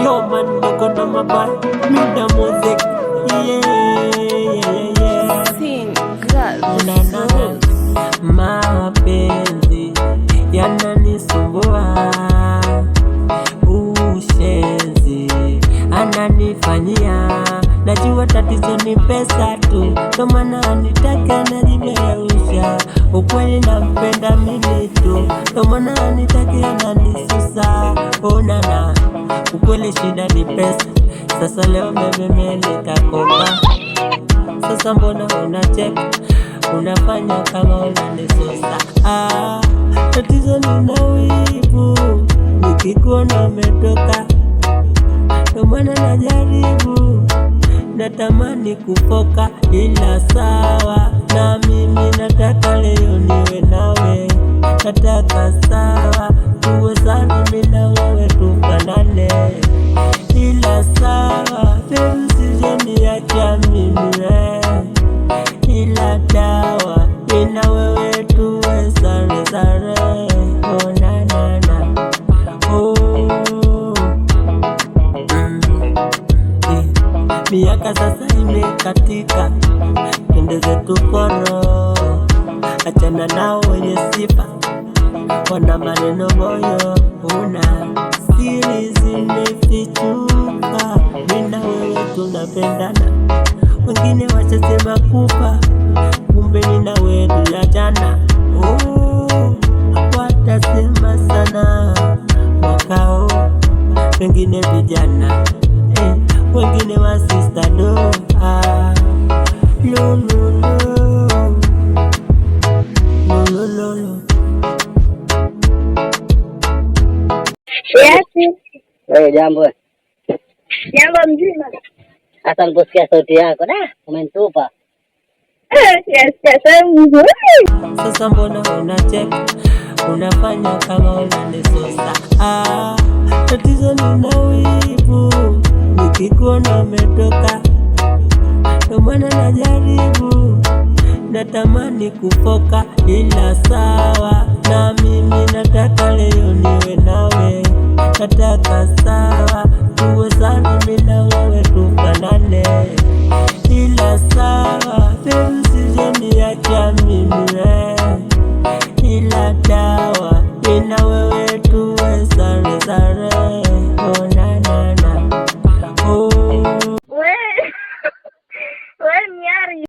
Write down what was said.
Yo man, niko na mabaya muda music. Mapenzi yananisumbua, ushenzi ananifanyia. Najua tatizo ni pesa tu, ndo maana anitaka najigeusha. Ukweli nampenda mimi tu, ndo maana anitaka ananisusa. Onana, ukweli shida ni pesa. Sasa leo mimi nikakopa. Sasa mbona unacheka? Unafanya kama unanisusa. Tatizo nina wivu, nikikuona umetoka, ndo maana najaribu, natamani kufoka, ila sawa. Na mimi nataka leo niwe nawe, nataka sawa, tuwe sana mimi na wewe tufanane, ila sawa. Baby usije niacha mimi ila dawa ina wewe tuwe sare sare. Oh na na na miaka sasa imekatika, twende zetu koro. Achana nao wenye sifa, wana maneno moyo. Una siri zimefichuka, mimi na wewe tunapendana. Wengine wachasema kufa, kumbe nina wewe tuliachana. Watasema sana wakao, wengine vijana, wengine wa sister do. Jambo. Jambo mzima. Hata niliposikia sauti yako, umenitupa. Yes, mzuri. Sasa mbona unacheka? Unafanya kama unanisusa. Tatizo nina wivu, nikikuona umetoka, ndo maana najaribu, natamani kufoka, ila sawa. Na mimi nataka leo niwe nawe, nataka sawa, tuwe sana mimi na wewe tufanane, ila sawa.